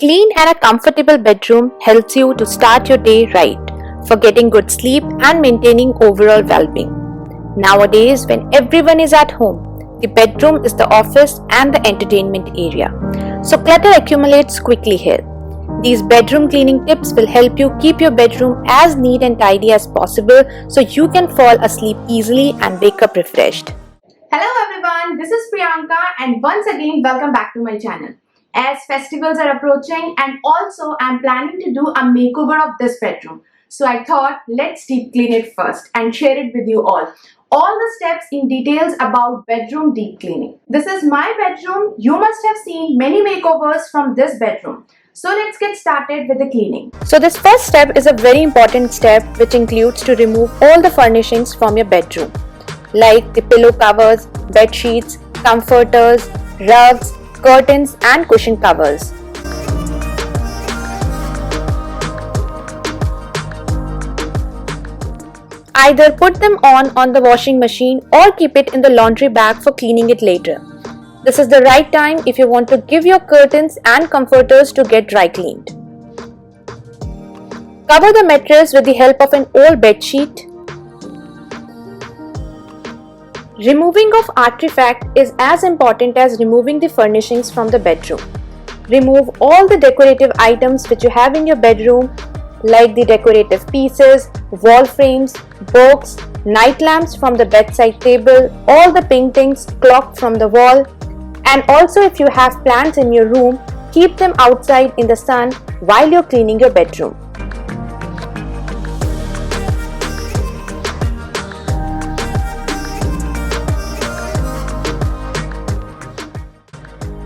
Clean and a comfortable bedroom helps you to start your day right, for getting good sleep and maintaining overall well-being. Nowadays, when everyone is at home, the bedroom is the office and the entertainment area. So clutter accumulates quickly here. These bedroom cleaning tips will help you keep your bedroom as neat and tidy as possible so you can fall asleep easily and wake up refreshed. Hello everyone, this is Priyanka and once again welcome back to my channel. As festivals are approaching and also I'm planning to do a makeover of this bedroom. So I thought let's deep clean it first and share it with you all. All the steps in details about bedroom deep cleaning. This is my bedroom. You must have seen many makeovers from this bedroom. So let's get started with the cleaning. So this first step is a very important step which includes to remove all the furnishings from your bedroom, like the pillow covers, bed sheets, comforters, rugs, curtains and cushion covers. Either put them on the washing machine or keep it in the laundry bag for cleaning it later. This is the right time if you want to give your curtains and comforters to get dry cleaned. Cover the mattress with the help of an old bed sheet. Removing of artifact is as important as removing the furnishings from the bedroom. Remove all the decorative items which you have in your bedroom, like the decorative pieces, wall frames, books, night lamps from the bedside table, all the paintings, clock from the wall, and also if you have plants in your room, keep them outside in the sun while you're cleaning your bedroom.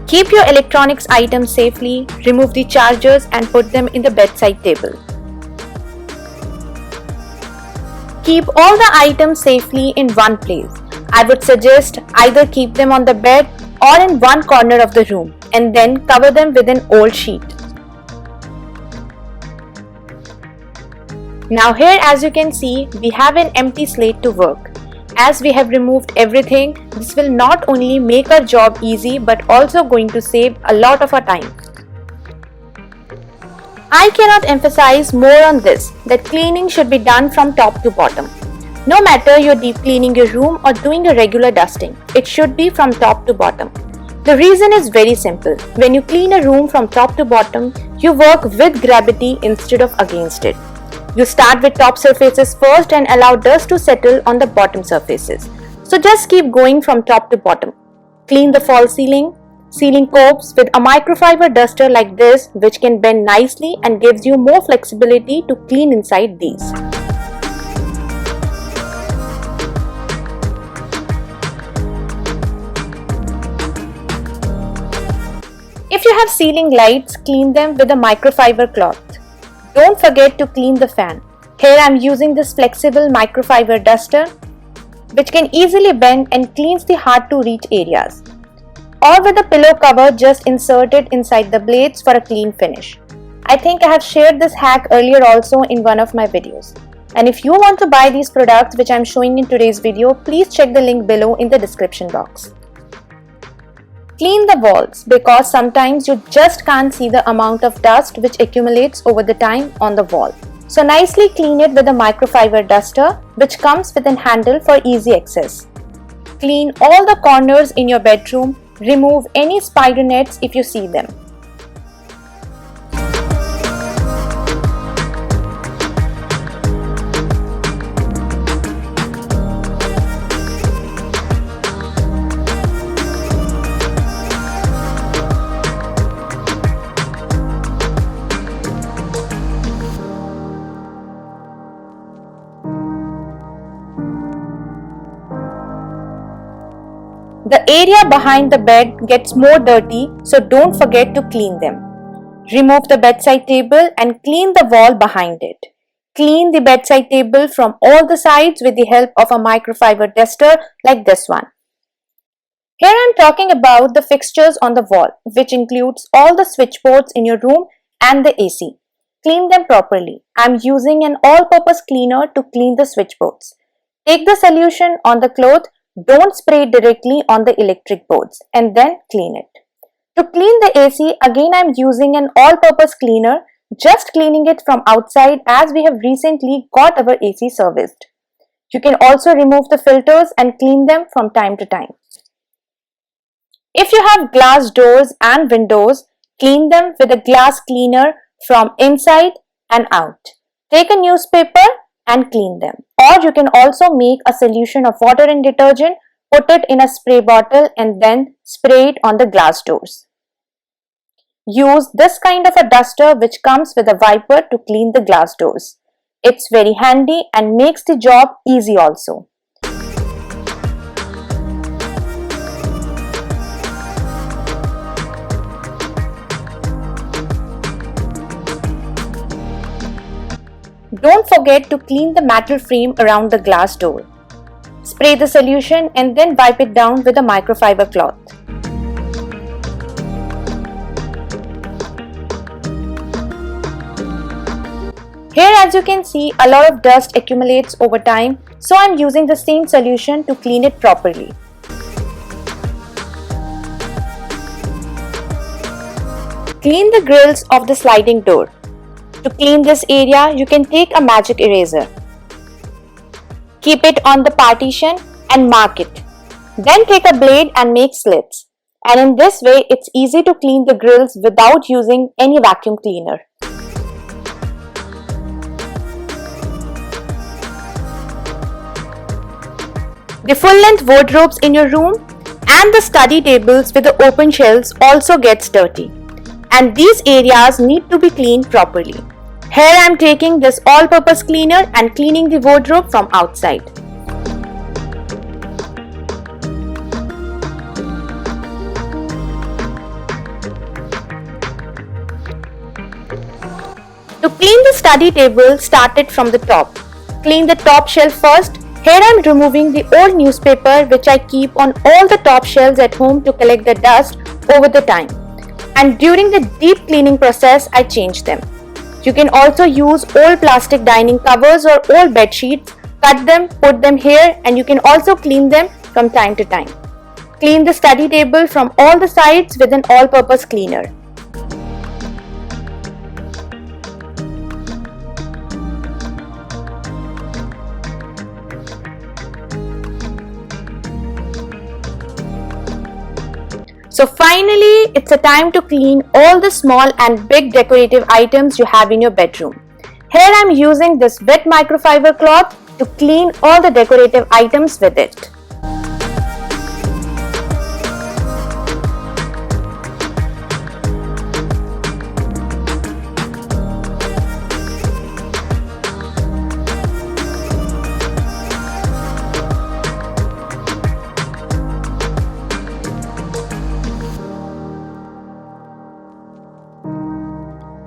Keep your electronics items safely, remove the chargers and put them in the bedside table. Keep all the items safely in one place. I would suggest either keep them on the bed or in one corner of the room and then cover them with an old sheet. Now here, as you can see, we have an empty slate to work. As we have removed everything, this will not only make our job easy but also going to save a lot of our time. I cannot emphasize more on this, that cleaning should be done from top to bottom. No matter you're deep cleaning your room or doing a regular dusting, it should be from top to bottom. The reason is very simple. When you clean a room from top to bottom, you work with gravity instead of against it. You start with top surfaces first and allow dust to settle on the bottom surfaces. So just keep going from top to bottom. Clean the false ceiling copes with a microfiber duster like this, which can bend nicely and gives you more flexibility to clean inside these. If you have ceiling lights, clean them with a microfiber cloth. Don't forget to clean the fan. Here I am using this flexible microfiber duster which can easily bend and cleans the hard to reach areas. Or with a pillow cover, just insert it inside the blades for a clean finish. I think I have shared this hack earlier also in one of my videos. And if you want to buy these products which I am showing in today's video, please check the link below in the description box. Clean the walls because sometimes you just can't see the amount of dust which accumulates over the time on the wall. So nicely clean it with a microfiber duster which comes with a handle for easy access. Clean all the corners in your bedroom. Remove any spider nets if you see them. The area behind the bed gets more dirty, so don't forget to clean them. Remove the bedside table and clean the wall behind it. Clean the bedside table from all the sides with the help of a microfiber duster like this one. Here I am talking about the fixtures on the wall, which includes all the switchboards in your room and the AC. Clean them properly. I am using an all-purpose cleaner to clean the switchboards. Take the solution on the cloth. Don't spray it directly on the electric boards and then clean it. To clean the AC, again I am using an all-purpose cleaner, just cleaning it from outside as we have recently got our AC serviced. You can also remove the filters and clean them from time to time. If you have glass doors and windows, clean them with a glass cleaner from inside and out. Take a newspaper and clean them. Or you can also make a solution of water and detergent, put it in a spray bottle and then spray it on the glass doors. Use this kind of a duster which comes with a wiper to clean the glass doors. It's very handy and makes the job easy also. Don't forget to clean the metal frame around the glass door. Spray the solution and then wipe it down with a microfiber cloth. Here, as you can see, a lot of dust accumulates over time, so I am using the same solution to clean it properly. Clean the grills of the sliding door. To clean this area, you can take a magic eraser. Keep it on the partition and mark it. Then take a blade and make slits. And in this way, it's easy to clean the grills without using any vacuum cleaner. The full-length wardrobes in your room and the study tables with the open shelves also gets dirty. And these areas need to be cleaned properly. Here I am taking this all-purpose cleaner and cleaning the wardrobe from outside. To clean the study table, start it from the top. Clean the top shelf first. Here I am removing the old newspaper which I keep on all the top shelves at home to collect the dust over the time. And during the deep cleaning process, I change them. You can also use old plastic dining covers or old bed sheets, cut them, put them here, and you can also clean them from time to time. Clean the study table from all the sides with an all-purpose cleaner. So finally, it's a time to clean all the small and big decorative items you have in your bedroom. Here I'm using this wet microfiber cloth to clean all the decorative items with it.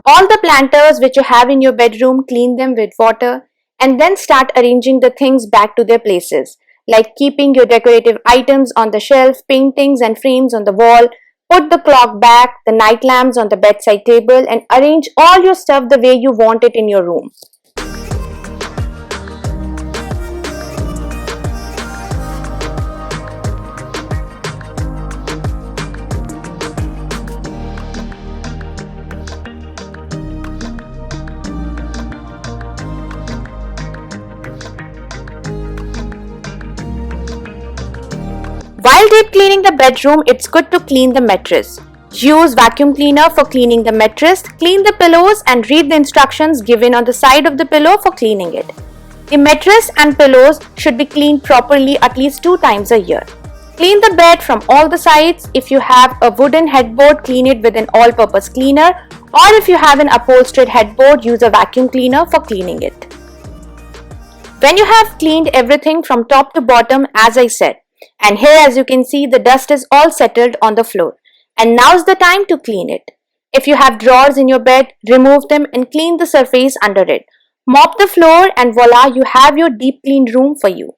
All the planters which you have in your bedroom, clean them with water and then start arranging the things back to their places, like keeping your decorative items on the shelf, paintings and frames on the wall, put the clock back, the night lamps on the bedside table and arrange all your stuff the way you want it in your room. While deep cleaning the bedroom, it's good to clean the mattress. Use vacuum cleaner for cleaning the mattress, clean the pillows and read the instructions given on the side of the pillow for cleaning it. The mattress and pillows should be cleaned properly at least 2 times a year. Clean the bed from all the sides. If you have a wooden headboard, clean it with an all-purpose cleaner, or if you have an upholstered headboard, use a vacuum cleaner for cleaning it. When you have cleaned everything from top to bottom, as I said, and here as you can see the dust is all settled on the floor, and now's the time to clean it. If you have drawers in your bed, remove them and clean the surface under it. Mop the floor and voila, you have your deep cleaned room for you.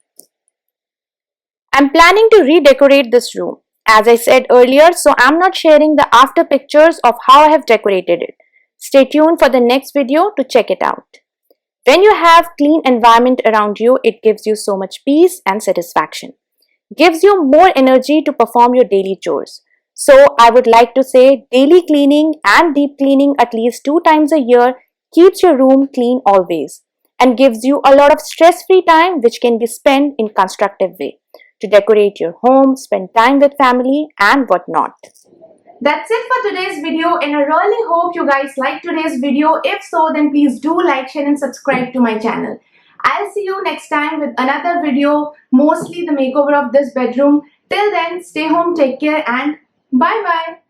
I'm planning to redecorate this room, as I said earlier, so I'm not sharing the after pictures of how I have decorated it. Stay tuned for the next video to check it out. When you have clean environment around you, it gives you so much peace and satisfaction. Gives you more energy to perform your daily chores. So I would like to say daily cleaning and deep cleaning at least 2 times a year keeps your room clean always and gives you a lot of stress-free time which can be spent in constructive way to decorate your home, spend time with family and whatnot. That's it for today's video, and I really hope you guys liked today's video. If so, then please do like, share and subscribe to my channel. I'll see you next time with another video, mostly the makeover of this bedroom. Till then, stay home, take care and bye bye.